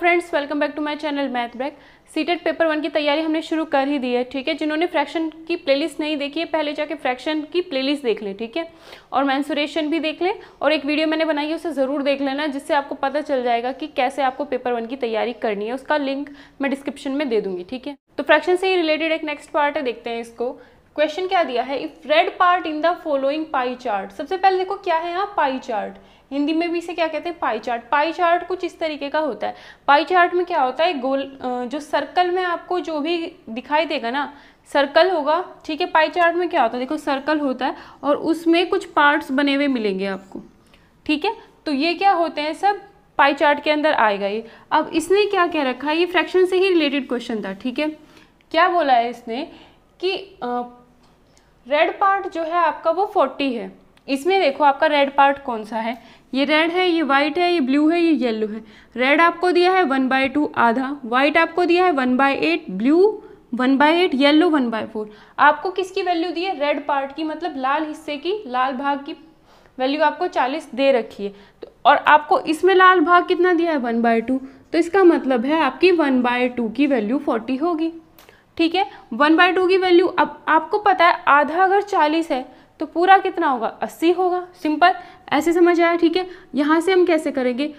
Friends, welcome back to my channel math break. CTET paper 1 की तैयारी हमने शुरू कर ही दी है। ठीक है, जिन्होंने फ्रैक्शन की प्लेलिस्ट नहीं देखी है पहले जाके फ्रैक्शन की प्लेलिस्ट देख लें। ठीक है, और मेंसुरेशन भी देख लें, और एक वीडियो मैंने बनाई है उसे ज़रूर देख लेना, जिससे आपको पता चल जाएगा कि कैसे आपको पेपर 1 की तैयारी करनी है। उसका लिंक मैं डिस्क्रिप्शन में दे दूंगी। ठीक है, तो फ्रैक्शन से ही रिलेटेड एक नेक्स्ट पार्ट है, देखते हैं इसको। क्वेश्चन क्या दिया है, if red part in the following pie chart. सबसे पहले देखो क्या है यहाँ पाई चार्ट, हिंदी में भी इसे क्या कहते हैं, पाई चार्ट। पाई चार्ट कुछ इस तरीके का होता है। पाई चार्ट में क्या होता है, गोल जो सर्कल में आपको जो भी दिखाई देगा ना, सर्कल होगा। ठीक है, पाई चार्ट में क्या होता है, देखो सर्कल होता है और उसमें कुछ पार्ट्स बने हुए मिलेंगे आपको। ठीक है, तो ये क्या होते हैं, सब पाई चार्ट के अंदर आएगा ये। अब इसने क्या क्या रखा है, ये फ्रैक्शन से ही रिलेटेड क्वेश्चन था। ठीक है, क्या बोला है इसने कि रेड पार्ट जो है आपका वो 40 है। इसमें देखो आपका रेड पार्ट कौन सा है, ये रेड है, ये वाइट है, ये ब्लू है, ये येलो है। रेड आपको दिया है 1/2 आधा, वाइट आपको दिया है 1/8, ब्लू 1/8, येलो 1/4। आपको किसकी वैल्यू दी है, रेड पार्ट की, मतलब लाल हिस्से की, लाल भाग की वैल्यू आपको 40 दे रखी है। तो और आपको इसमें लाल भाग कितना दिया है 1/2, तो इसका मतलब है आपकी 1/2 की वैल्यू 40 होगी। ठीक है, 1/2 की वैल्यू, अब आपको पता है आधा अगर 40 है तो पूरा कितना होगा, 80 होगा। सिंपल, ऐसे समझ आया। ठीक है, यहाँ से हम कैसे करेंगे,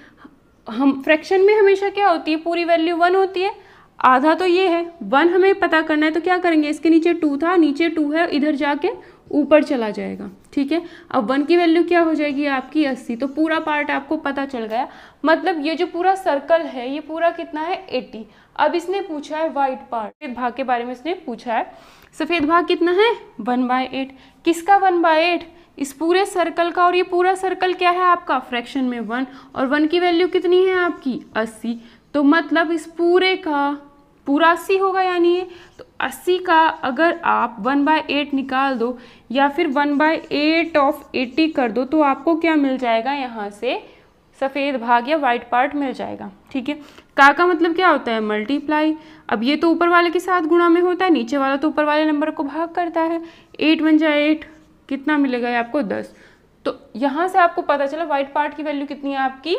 हम फ्रैक्शन में हमेशा क्या होती है, पूरी वैल्यू 1 होती है, आधा तो ये है 1 हमें पता करना है, तो क्या करेंगे, इसके नीचे 2 था, नीचे 2 है, इधर जाके ऊपर चला जाएगा। ठीक है, अब 1 की वैल्यू क्या हो जाएगी आपकी 80, तो पूरा पार्ट आपको पता चल गया। मतलब ये जो पूरा सर्कल है ये पूरा कितना है 80। अब इसने पूछा है वाइट पार्ट, सफेद भाग के बारे में इसने पूछा है। सफेद भाग कितना है 1/8। किसका 1/8, इस पूरे सर्कल का, और ये पूरा सर्कल क्या है आपका फ्रैक्शन में 1, और 1 की वैल्यू कितनी है आपकी 80। तो मतलब इस पूरे का पूरा 80 होगा, यानी ये तो 80 का अगर आप 1/8 निकाल दो या फिर 1/8 ऑफ 80 कर दो, तो आपको क्या मिल जाएगा, यहाँ से सफ़ेद भाग या वाइट पार्ट मिल जाएगा। ठीक है, का मतलब क्या होता है, मल्टीप्लाई। अब ये तो ऊपर वाले के साथ गुणा में होता है, नीचे वाला तो ऊपर वाले नंबर को भाग करता है। 8 × 8 कितना मिलेगा ये आपको 10। तो यहाँ से आपको पता चला वाइट पार्ट की वैल्यू कितनी है आपकी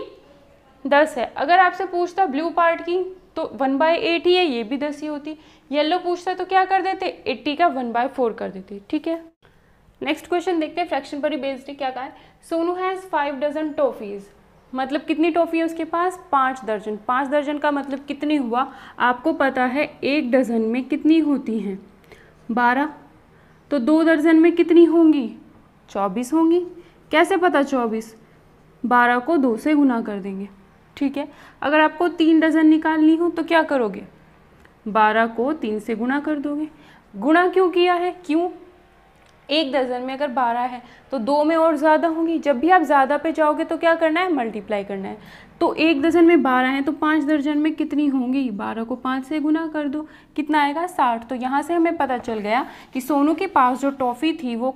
10 है। अगर आपसे पूछता ब्लू पार्ट की तो 1/8 ही है, ये भी 10 ही होती। येलो पूछता तो क्या कर देते, 80 का 1/4 कर देते। ठीक है, नेक्स्ट क्वेश्चन देखते हैं, फ्रैक्शन पर ही बेस्ड है। क्या कहा है, सोनू हैज़ 5 डजन टॉफीज़। मतलब कितनी टॉफ़ी है उसके पास, 5 दर्जन। 5 दर्जन का मतलब कितनी हुआ, आपको पता है 1 डजन में कितनी होती हैं 12, तो 2 दर्जन में कितनी होंगी 24 होंगी। कैसे पता 24, 12 को 2 से गुना कर देंगे। ठीक है, अगर आपको 3 डजन निकालनी हो तो क्या करोगे, 12 को 3 से गुना कर दोगे। गुणा क्यों किया है, क्यों, 1 दर्जन में अगर 12 है तो 2 में और ज़्यादा होंगी। जब भी आप ज़्यादा पे जाओगे तो क्या करना है, मल्टीप्लाई करना है। तो 1 दर्जन में 12 है तो 5 दर्जन में कितनी होंगी, 12 को 5 से गुना कर दो, कितना आएगा 60। तो यहाँ से हमें पता चल गया कि सोनू के पास जो टॉफ़ी थी वो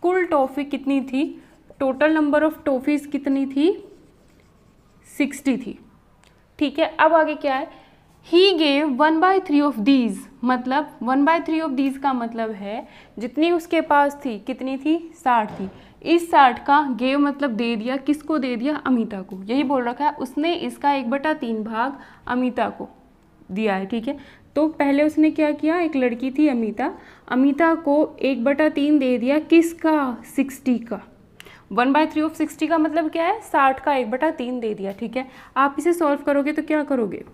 कुल टॉफ़ी कितनी थी, टोटल नंबर ऑफ टॉफ़ीज़ कितनी थी 60 थी। ठीक है, अब आगे क्या है, ही गेव 1/3 ऑफ दीज। मतलब 1/3 ऑफ दीज का मतलब है जितनी उसके पास थी, कितनी थी 60 थी। इस 60 का गेव मतलब दे दिया, किसको दे दिया, अमिता को। यही बोल रखा है उसने, इसका 1/3 भाग अमिता को दिया है। ठीक है, तो पहले उसने क्या किया, एक लड़की थी अमिता, अमिता को 1/3 दे दिया, किसका 60 का। 1/3 ऑफ 60 का मतलब क्या है, 60 का 1/3 दे दिया। ठीक है, आप इसे सॉल्व करोगे तो क्या करोगे,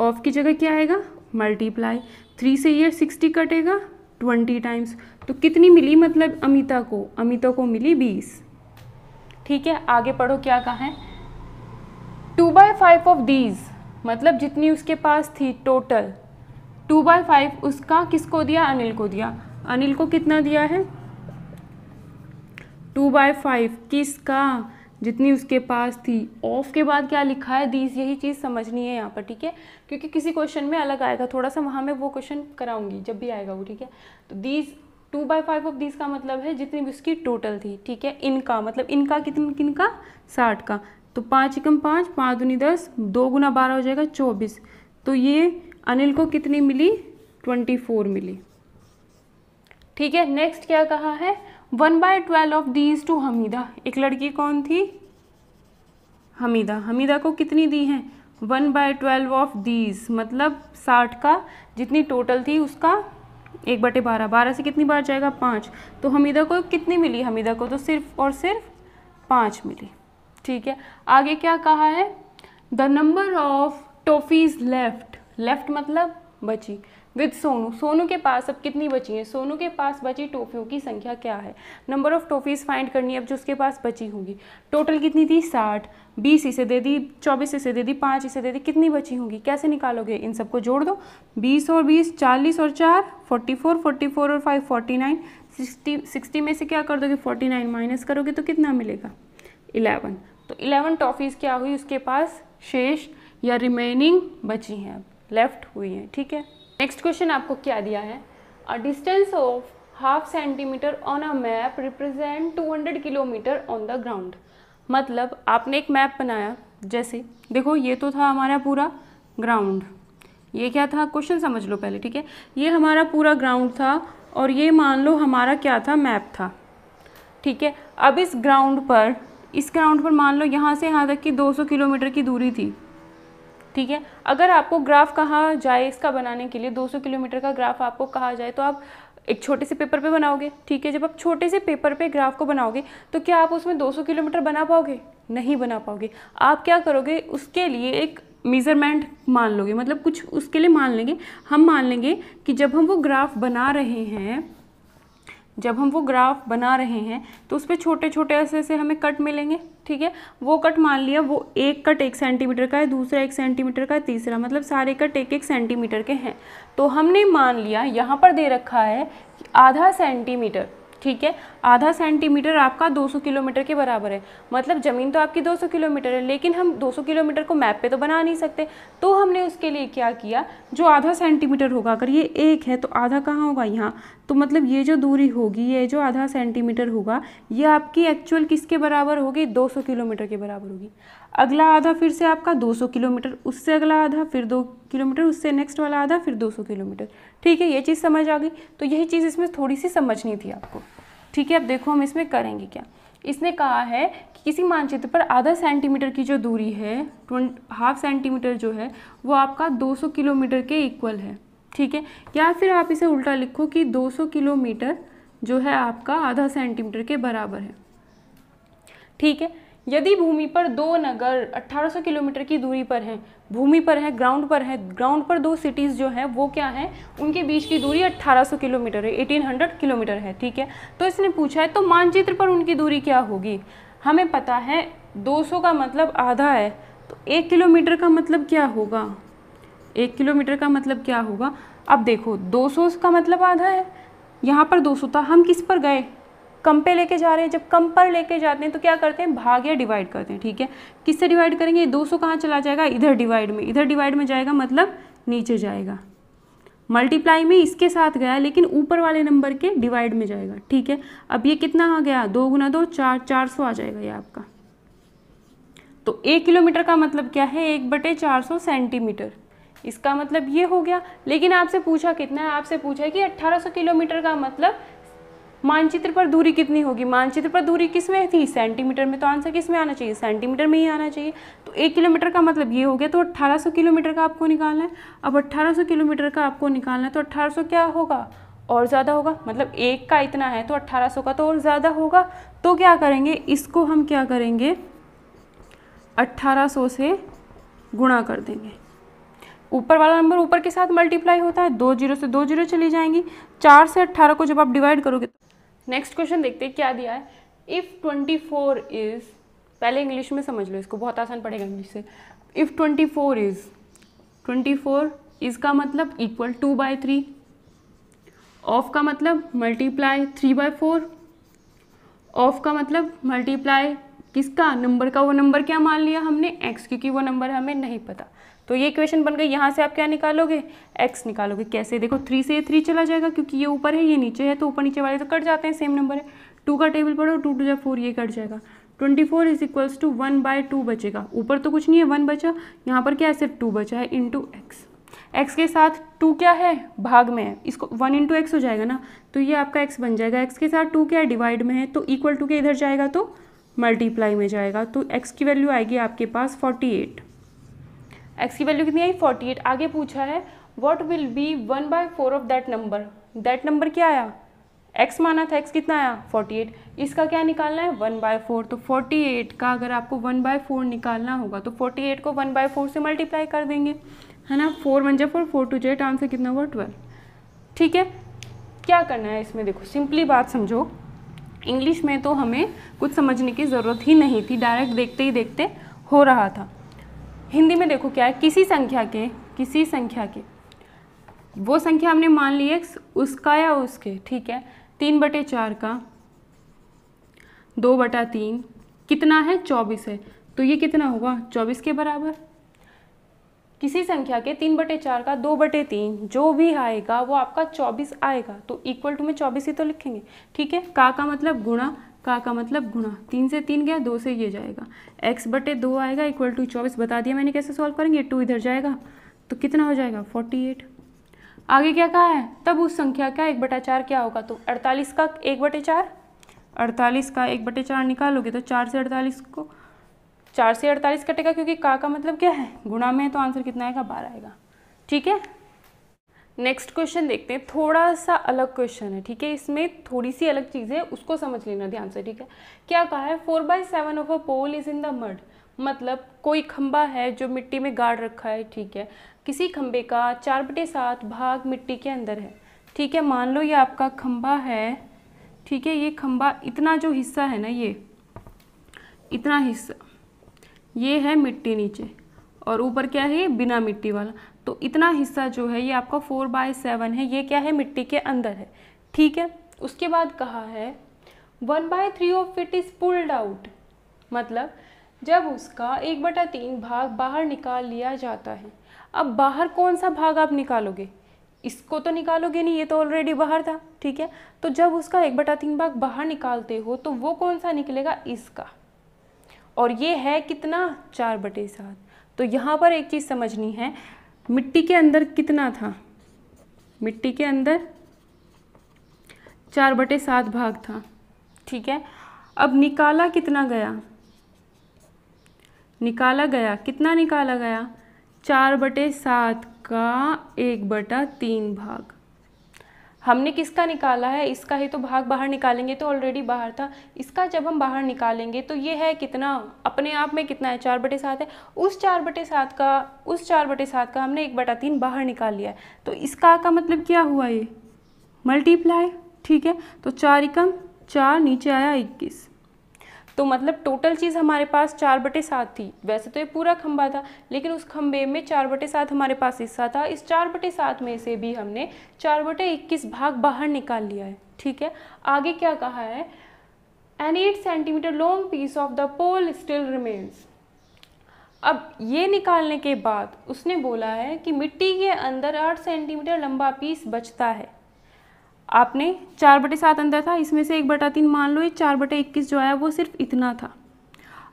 ऑफ की जगह क्या आएगा, मल्टीप्लाई। 3 से ये 60 कटेगा 20 टाइम्स, तो कितनी मिली, मतलब अमिता को मिली 20। ठीक है, आगे पढ़ो क्या कहा है, 2/5 ऑफ दीज, मतलब जितनी उसके पास थी टोटल 2/5 उसका किसको दिया, अनिल को दिया। अनिल को कितना दिया है 2/5 किसका, जितनी उसके पास थी। ऑफ के बाद क्या लिखा है, दीज, यही चीज़ समझनी है यहाँ पर। ठीक है, क्योंकि किसी क्वेश्चन में अलग आएगा थोड़ा सा, वहाँ मैं वो क्वेश्चन कराऊंगी जब भी आएगा वो। ठीक है, तो दीज 2/5 ऑफ दीज का मतलब है जितनी भी उसकी टोटल थी। ठीक है, इनका मतलब इनका किनका 60 का, तो 5 × 5, 5 दूनी 10, 2 × 12 हो जाएगा 24। तो ये अनिल को कितनी मिली 24 मिली। ठीक है, नेक्स्ट क्या कहा है, 1/12 ऑफ दीज टू हमीदा। एक लड़की कौन थी, हमीदा। हमीदा को कितनी दी हैं 1/12 ऑफ दीज, मतलब 60 का जितनी टोटल थी उसका 1/12, 12 से कितनी बार जाएगा 5, तो हमीदा को कितनी मिली, हमीदा को तो सिर्फ और सिर्फ 5 मिली। ठीक है, आगे क्या कहा है, the number of toffees left, left मतलब बची, विद सोनू, सोनू के पास अब कितनी बची है, सोनू के पास बची टॉफियों की संख्या क्या है, नंबर ऑफ टॉफीज फाइंड करनी है अब जो उसके पास बची होगी, टोटल कितनी थी 60, 20 इसे दे दी, 24 इसे दे दी, 5 इसे दे दी, कितनी बची होंगी, कैसे निकालोगे, इन सबको जोड़ दो, 20 और 20 40 और 4 44, 44 और 5 49, 60 में से क्या कर दोगे 49 माइनस करोगे तो कितना मिलेगा 11, तो 11 टॉफीज़ क्या हुई उसके पास शेष या रिमेनिंग बची हैं, अब लेफ्ट हुई हैं। ठीक है, नेक्स्ट क्वेश्चन आपको क्या दिया है, a distance of half centimetre on a map represent 200 kilometre on the ground, मतलब आपने एक मैप बनाया, जैसे देखो ये तो था हमारा पूरा ग्राउंड, ये क्या था क्वेश्चन समझ लो पहले। ठीक है, ये हमारा पूरा ग्राउंड था और ये मान लो हमारा क्या था मैप था। ठीक है, अब इस ग्राउंड पर मान लो यहाँ से यहाँ तक की 200 किलोमीटर की दूरी थी। ठीक है, अगर आपको ग्राफ कहा जाए इसका बनाने के लिए, 200 किलोमीटर का ग्राफ आपको कहा जाए तो आप एक छोटे से पेपर पे बनाओगे। ठीक है, जब आप छोटे से पेपर पे ग्राफ को बनाओगे तो क्या आप उसमें 200 किलोमीटर बना पाओगे, नहीं बना पाओगे। आप क्या करोगे, उसके लिए एक मेज़रमेंट मान लोगे, मतलब कुछ उसके लिए मान लेंगे, हम मान लेंगे कि जब हम वो ग्राफ बना रहे हैं तो उस पर छोटे छोटे ऐसे हमें कट मिलेंगे। ठीक है, वो कट मान लिया, वो एक कट 1 सेंटीमीटर का है, दूसरा 1 सेंटीमीटर का है, तीसरा, मतलब सारे कट 1-1 सेंटीमीटर के हैं। तो हमने मान लिया यहाँ पर दे रखा है कि आधा सेंटीमीटर। ठीक है, आधा सेंटीमीटर आपका 200 किलोमीटर के बराबर है, मतलब ज़मीन तो आपकी 200 किलोमीटर है, लेकिन हम 200 किलोमीटर को मैप पे तो बना नहीं सकते, तो हमने उसके लिए क्या किया, जो आधा सेंटीमीटर होगा, अगर ये 1 है तो आधा कहाँ होगा यहाँ, तो मतलब ये जो दूरी होगी, ये जो आधा सेंटीमीटर होगा, ये आपकी एक्चुअल किसके बराबर होगी, 200 किलोमीटर के बराबर होगी। अगला आधा फिर से आपका 200 किलोमीटर, उससे अगला आधा फिर 2 किलोमीटर, उससे नेक्स्ट वाला आधा फिर 200 किलोमीटर। ठीक है, ये चीज़ समझ आ गई, तो यही चीज़ इसमें थोड़ी सी समझनी थी आपको। ठीक है, अब देखो हम इसमें करेंगे क्या, इसने कहा है कि किसी मानचित्र पर आधा सेंटीमीटर की जो दूरी है, हाफ सेंटीमीटर जो है वो आपका 200 किलोमीटर के इक्वल है। ठीक है, या फिर आप इसे उल्टा लिखो कि 200 किलोमीटर जो है आपका आधा सेंटीमीटर के बराबर है। ठीक है, यदि भूमि पर दो नगर 1800 किलोमीटर की दूरी पर हैं, भूमि पर है, ग्राउंड पर दो सिटीज़ जो हैं वो क्या हैं, उनके बीच की दूरी 1800 किलोमीटर है, 1800 किलोमीटर है। ठीक है, तो इसने पूछा है तो मानचित्र पर उनकी दूरी क्या होगी, हमें पता है 200 का मतलब आधा है, तो 1 किलोमीटर का मतलब क्या होगा, 1 किलोमीटर का मतलब क्या होगा। अब देखो 200 का मतलब आधा है, यहाँ पर 200 था, हम किस पर गए, कम पे लेके जा रहे हैं, जब कम पर लेके जाते हैं तो क्या करते हैं, भाग या डिवाइड करते हैं। ठीक है, किससे डिवाइड करेंगे, 200 कहाँ चला जाएगा, इधर डिवाइड में जाएगा, मतलब नीचे जाएगा, मल्टीप्लाई में इसके साथ गया लेकिन ऊपर वाले नंबर के डिवाइड में जाएगा। ठीक है, अब ये कितना आ गया, 2 गुना 2 4, 400 आ जाएगा ये आपका। तो 1 किलोमीटर का मतलब क्या है, 1/400 सेंटीमीटर, इसका मतलब ये हो गया। लेकिन आपसे पूछा कितना है, आपसे पूछा है कि 1800 किलोमीटर का मतलब मानचित्र पर दूरी कितनी होगी, मानचित्र पर दूरी किस में थी, सेंटीमीटर में, तो आंसर किस में आना चाहिए, सेंटीमीटर में ही आना चाहिए। तो 1 किलोमीटर का मतलब ये हो गया, तो 1800 किलोमीटर का आपको निकालना है। अब 1800 किलोमीटर का आपको निकालना है तो 1800 क्या होगा, और ज़्यादा होगा, मतलब 1 का इतना है तो 1800 का तो और ज़्यादा होगा। तो क्या करेंगे, इसको हम क्या करेंगे, 1800 से गुणा कर देंगे, ऊपर वाला नंबर ऊपर के साथ मल्टीप्लाई होता है, 2 जीरो से 2 जीरो चली जाएंगी, 4 से 18 को जब आप डिवाइड करोगे। नेक्स्ट क्वेश्चन देखते हैं क्या दिया है, इफ़ 24 इज़, पहले इंग्लिश में समझ लो इसको, बहुत आसान पड़ेगा इंग्लिश से। इफ़ 24 इज़, 24 इज़ का मतलब इक्वल 2/3, ऑफ का मतलब मल्टीप्लाई 3/4, ऑफ का मतलब मल्टीप्लाई किसका, नंबर का, वो नंबर क्या मान लिया हमने, x, क्योंकि वो नंबर हमें नहीं पता। तो ये इक्वेशन बन गई, यहाँ से आप क्या निकालोगे, x निकालोगे। कैसे, देखो 3 से 3 चला जाएगा, क्योंकि ये ऊपर है ये नीचे है, तो ऊपर नीचे वाले तो कट जाते हैं, सेम नंबर है। 2 का टेबल पढ़ो, 2 2 4, ये कट जाएगा। 24 इज इक्वल्स टू 1/2 बचेगा, ऊपर तो कुछ नहीं है, 1 बचा, यहाँ पर क्या है, सिर्फ 2 बचा है, इंटू एक्स। एक्स के साथ 2 क्या है, भाग में है, इसको 1 इंटू एक्स हो जाएगा ना, तो ये आपका एक्स बन जाएगा। एक्स के साथ 2 क्या है, डिवाइड में है, तो इक्वल टू के इधर जाएगा तो मल्टीप्लाई में जाएगा, तो x की वैल्यू आएगी आपके पास 48। x की वैल्यू कितनी आई 48। आगे पूछा है what will be 1/4 of that number. That number क्या आया, x माना था, x कितना आया 48। इसका क्या निकालना है 1/4। तो 48 का अगर आपको 1/4 निकालना होगा तो 48 को 1/4 से मल्टीप्लाई कर देंगे, है ना। 4 1 4, 4 2 8, आंसर कितना हुआ 12। ठीक है, क्या करना है इसमें, देखो सिंपली बात समझो। इंग्लिश में तो हमें कुछ समझने की ज़रूरत ही नहीं थी, डायरेक्ट देखते ही देखते हो रहा था। हिंदी में देखो क्या है, किसी संख्या के वो संख्या हमने मान ली x, उसका या उसके, ठीक है। 3/4 का 2/3 कितना है 24 है, तो ये कितना होगा 24 के बराबर। किसी संख्या के 3/4 का 2/3 जो भी आएगा वो आपका 24 आएगा, तो इक्वल टू में 24 ही तो लिखेंगे, ठीक है। का मतलब गुणा, का मतलब गुणा, 3 से 3 गया, 2 से ये जाएगा, x/2 आएगा इक्वल टू 24। बता दिया मैंने कैसे सॉल्व करेंगे, 2 इधर जाएगा तो कितना हो जाएगा 48। आगे क्या कहा है, तब उस संख्या का 1/4 क्या होगा, तो 48 का 1/4, 48 का 1/4 निकालोगे तो 4 से 48 कटेगा, क्योंकि का मतलब क्या है गुणा में है, तो आंसर कितना आएगा 12 आएगा। ठीक है, नेक्स्ट क्वेश्चन देखते हैं। थोड़ा सा अलग क्वेश्चन है, ठीक है, इसमें थोड़ी सी अलग चीज़ है, उसको समझ लेना ध्यान से। ठीक है, क्या कहा है 4/7 of a pole is in the mud. मतलब कोई खंबा है जो मिट्टी में गाड़ रखा है, ठीक है। किसी खंबे का 4/7 भाग मिट्टी के अंदर है, ठीक है। मान लो ये आपका खंबा है, ठीक है। ये खंबा इतना जो हिस्सा है ना, ये इतना हिस्सा ये है मिट्टी नीचे, और ऊपर क्या है ये बिना मिट्टी वाला। तो इतना हिस्सा जो है ये आपका 4/7 है, ये क्या है मिट्टी के अंदर है, ठीक है। उसके बाद कहा है 1/3 of it is pulled out. मतलब जब उसका 1/3 भाग बाहर निकाल लिया जाता है। अब बाहर कौन सा भाग आप निकालोगे, इसको तो निकालोगे नहीं, ये तो ऑलरेडी बाहर था, ठीक है। तो जब उसका 1/3 भाग बाहर निकालते हो तो वो कौन सा निकलेगा, इसका, और ये है कितना 4/7। तो यहाँ पर एक चीज़ समझनी है, मिट्टी के अंदर कितना था, मिट्टी के अंदर 4/7 भाग था, ठीक है। अब निकाला कितना गया, कितना निकाला गया 4/7 का 1/3 भाग। हमने किसका निकाला है, इसका ही तो भाग बाहर निकालेंगे, तो ऑलरेडी बाहर था। इसका जब हम बाहर निकालेंगे तो ये है कितना, अपने आप में कितना है 4/7 है। उस 4/7 का हमने 1/3 बाहर निकाल लिया है, तो इसका का मतलब क्या हुआ, ये मल्टीप्लाई, ठीक है। तो 4 एकम 4, नीचे आया 21। तो मतलब टोटल चीज़ हमारे पास 4/7 थी। वैसे तो ये पूरा खंबा था, लेकिन उस खंबे में 4/7 हमारे पास हिस्सा था। इस 4/7 में से भी हमने 4/21 भाग बाहर निकाल लिया है, ठीक है। आगे क्या कहा है, an 8 centimetre long piece of the pole still remains. अब ये निकालने के बाद उसने बोला है कि मिट्टी के अंदर 8 सेंटीमीटर लंबा पीस बचता है। आपने 4/7 अंदर था, इसमें से 1/3 मान लो, ये 4/21 जो आया वो सिर्फ इतना था।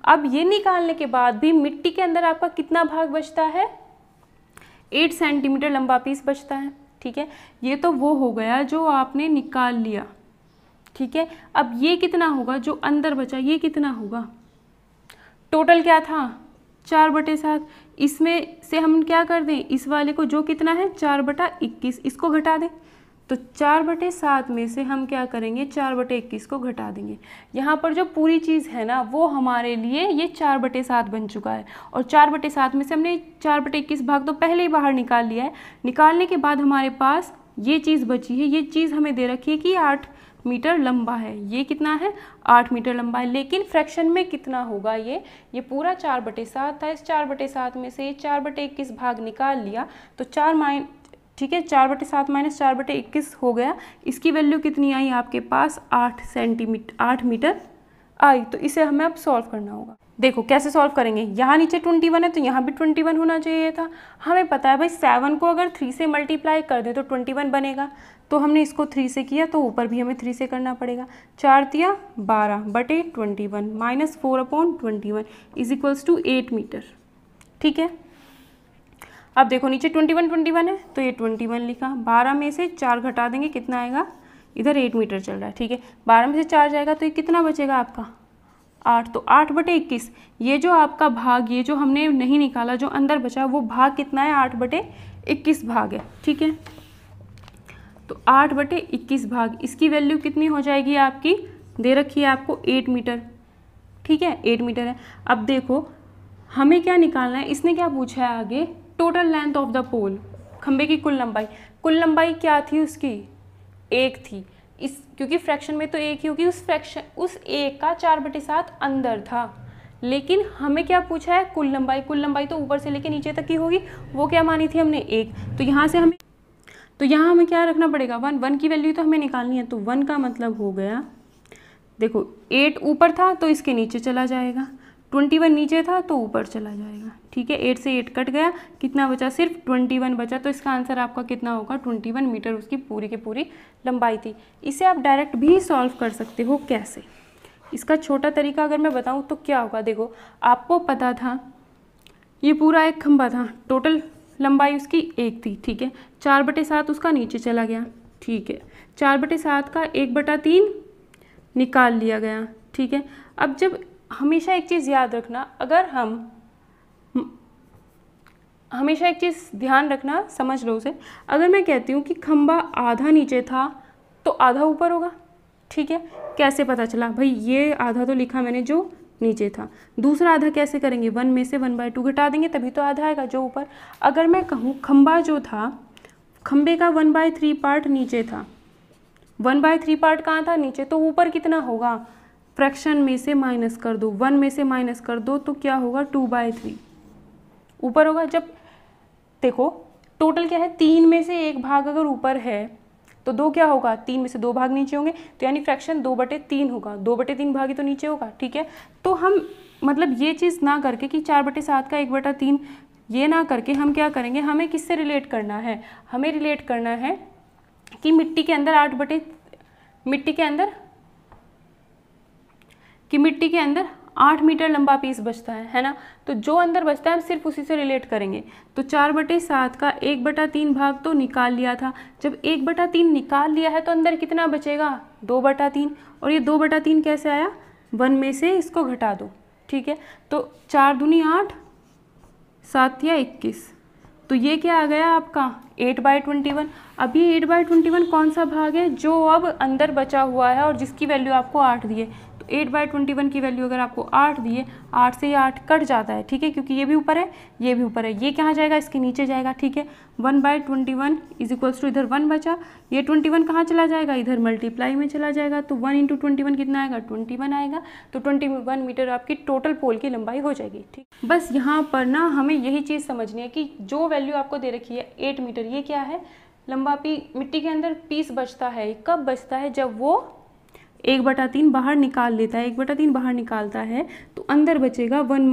अब ये निकालने के बाद भी मिट्टी के अंदर आपका कितना भाग बचता है, 8 सेंटीमीटर लंबा पीस बचता है, ठीक है। ये तो वो हो गया जो आपने निकाल लिया, ठीक है। अब ये कितना होगा जो अंदर बचा, ये कितना होगा, टोटल क्या था 4/7। इसमें से हम क्या कर दें, इस वाले को जो कितना है 4/21, इसको घटा दें। तो 4/7 में से हम क्या करेंगे 4/21 को घटा देंगे। यहाँ पर जो पूरी चीज़ है ना वो हमारे लिए ये 4/7 बन चुका है, और 4/7 में से हमने 4/21 भाग तो पहले ही बाहर निकाल लिया है। निकालने के बाद हमारे पास ये चीज़ बची है, ये चीज़ हमें दे रखी है कि 8 मीटर लंबा है। ये कितना है 8 मीटर लंबा है, लेकिन फ्रैक्शन में कितना होगा, ये पूरा 4/7 था। इस 4/7 में से 4/21 भाग निकाल लिया तो 4 ठीक है, 4/7 माइनस 4/21 हो गया। इसकी वैल्यू कितनी आई आपके पास 8 मीटर आई। तो इसे हमें अब सॉल्व करना होगा। देखो कैसे सॉल्व करेंगे, यहाँ नीचे 21 है तो यहाँ भी 21 होना चाहिए था। हमें पता है भाई 7 को अगर 3 से मल्टीप्लाई कर दे तो 21 बनेगा, तो हमने इसको 3 से किया तो ऊपर भी हमें 3 से करना पड़ेगा। 4 तिया 12/21 minus 4/21 is equals to 8 metre, ठीक है। अब देखो नीचे 21 है तो ये 21 लिखा, 12 में से 4 घटा देंगे कितना आएगा, इधर 8 मीटर चल रहा है, ठीक है। 12 में से 4 जाएगा तो ये कितना बचेगा आपका 8, तो 8/21। ये जो आपका भाग, ये जो हमने नहीं निकाला, जो अंदर बचा, वो भाग कितना है? 8/21 भाग है, ठीक है। तो 8/21 भाग, इसकी वैल्यू कितनी हो जाएगी आपकी? दे रखी है आपको 8 मीटर, ठीक है, 8 मीटर है। अब देखो हमें क्या निकालना है, इसने क्या पूछा है आगे? टोटल लेंथ ऑफ द पोल, खंबे की कुल लंबाई। कुल लंबाई क्या थी उसकी? 1 थी। इस क्योंकि फ्रैक्शन में तो 1 ही होगी, उस 1 का 4/7 अंदर था, लेकिन हमें क्या पूछा है? कुल लंबाई। कुल लंबाई तो ऊपर से लेके नीचे तक की होगी, वो क्या मानी थी हमने? 1। तो यहाँ हमें क्या रखना पड़ेगा? 1 की वैल्यू तो हमें निकालनी है। तो 1 का मतलब हो गया, देखो 8 ऊपर था तो इसके नीचे चला जाएगा, 21 नीचे था तो ऊपर चला जाएगा, ठीक है। 8 से 8 कट गया, कितना बचा? सिर्फ 21 बचा। तो इसका आंसर आपका कितना होगा? 21 मीटर उसकी पूरी की पूरी लंबाई थी। इसे आप डायरेक्ट भी सॉल्व कर सकते हो। कैसे? इसका छोटा तरीका अगर मैं बताऊँ तो क्या होगा, देखो आपको पता था ये पूरा एक खंबा था, टोटल लंबाई उसकी 1 थी, ठीक है। 4/7 उसका नीचे चला गया, ठीक है। 4/7 का 1/3 निकाल लिया गया, ठीक है। अब जब हमेशा एक चीज़ याद रखना, अगर हम हमेशा एक चीज़ ध्यान रखना, समझ लो उसे। अगर मैं कहती हूँ कि खंबा आधा नीचे था तो आधा ऊपर होगा, ठीक है। कैसे पता चला? भाई ये आधा तो लिखा मैंने जो नीचे था, दूसरा आधा कैसे करेंगे? 1 में से 1/2 घटा देंगे तभी तो आधा आएगा जो ऊपर। अगर मैं कहूँ खंबा जो था, खंबे का 1/3 पार्ट नीचे था, 1/3 पार्ट कहाँ था? नीचे। तो ऊपर कितना होगा? फ्रैक्शन में से माइनस कर दो, 1 में से माइनस कर दो तो क्या होगा? 2/3 ऊपर होगा। जब देखो टोटल क्या है? 3 में से 1 भाग अगर ऊपर है तो 2 क्या होगा? 3 में से 2 भाग नीचे होंगे, तो यानी फ्रैक्शन 2/3 होगा। 2/3 भाग ही तो नीचे होगा, ठीक है। तो हम मतलब ये चीज़ ना करके कि 4/7 का 1/3 ये ना करके हम क्या करेंगे? हमें किससे रिलेट करना है? हमें रिलेट करना है कि मिट्टी के अंदर मिट्टी के अंदर 8 मीटर लंबा पीस बचता है ना। तो जो अंदर बचता है हम सिर्फ उसी से रिलेट करेंगे। तो 4/7 का 1/3 भाग तो निकाल लिया था। जब 1/3 निकाल लिया है तो अंदर कितना बचेगा? 2/3। और ये 2/3 कैसे आया? 1 में से इसको घटा दो, ठीक है। तो 4 दूनी 8, 7 या 21, तो ये क्या आ गया आपका? 8/21। अब ये 8/21 कौन सा भाग है? जो अब अंदर बचा हुआ है और जिसकी वैल्यू आपको 8 दी है। तो 8/21 की वैल्यू अगर आपको 8 दिए, 8 से ये 8 कट जाता है, ठीक है, क्योंकि ये भी ऊपर है ये भी ऊपर है। ये कहाँ जाएगा? इसके नीचे जाएगा, ठीक है। 1/21 इज इक्वल्स टू, इधर 1 बचा, ये 21 कहाँ चला जाएगा? इधर मल्टीप्लाई में चला जाएगा। तो 1 × 21 कितना आएगा? 21 आएगा। तो 21 मीटर आपकी टोटल पोल की लंबाई हो जाएगी, ठीक। बस यहाँ पर ना हमें यही चीज़ समझनी है कि जो वैल्यू आपको दे रखी है 8 मीटर, ये क्या है? लंबा मिट्टी के अंदर पीस बचता है। कब बचता है? जब वो 1/3 बाहर निकाल लेता है। 1/3 बाहर निकालता है तो अंदर बचेगा 1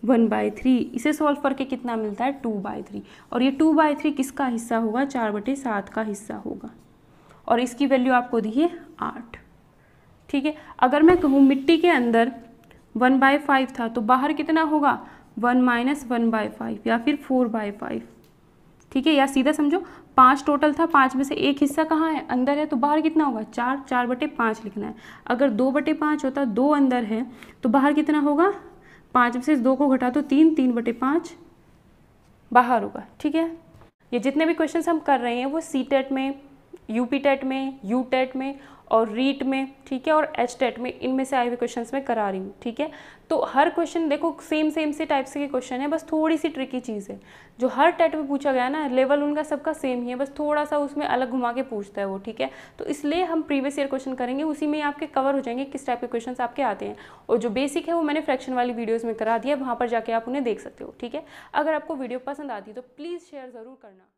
- 1/3। इसे सॉल्व करके कितना मिलता है? 2/3। और ये 2/3 किसका हिस्सा होगा? 4/7 का हिस्सा होगा। और इसकी वैल्यू आपको दी है 8, ठीक है। अगर मैं कहूँ मिट्टी के अंदर 1/5 था तो बाहर कितना होगा? 1 - 1/5 या फिर 4/5, ठीक है। या सीधा समझो 5 टोटल था, 5 में से एक हिस्सा कहाँ है? अंदर है। तो बाहर कितना होगा? 4, 4/5 लिखना है। अगर 2/5 होता, 2 अंदर है, तो बाहर कितना होगा? 5 में से 2 को घटा दो, 3, 3/5 बाहर होगा, ठीक है। ये जितने भी क्वेश्चंस हम कर रहे हैं वो CTET में, UP-TET में, UTET में और रीट में, ठीक है, और HTET में, इनमें से आए हुए क्वेश्चंस मैं करा रही हूँ, ठीक है। तो हर क्वेश्चन देखो सेम से टाइप से के क्वेश्चन है, बस थोड़ी सी ट्रिकी चीज़ है। जो हर टेट में पूछा गया ना, लेवल उनका सबका सेम ही है, बस थोड़ा सा उसमें अलग घुमा के पूछता है वो, ठीक है। तो इसलिए हम प्रीवियस ईयर क्वेश्चन करेंगे, उसी में आपके कवर हो जाएंगे किस टाइप के क्वेश्चन आपके आते हैं। और जो बेसिक है वो मैंने फ्रैक्शन वाली वीडियोज़ में करा दिया, वहाँ पर जाके आप उन्हें देख सकते हो, ठीक है। अगर आपको वीडियो पसंद आती है तो प्लीज़ शेयर ज़रूर करना।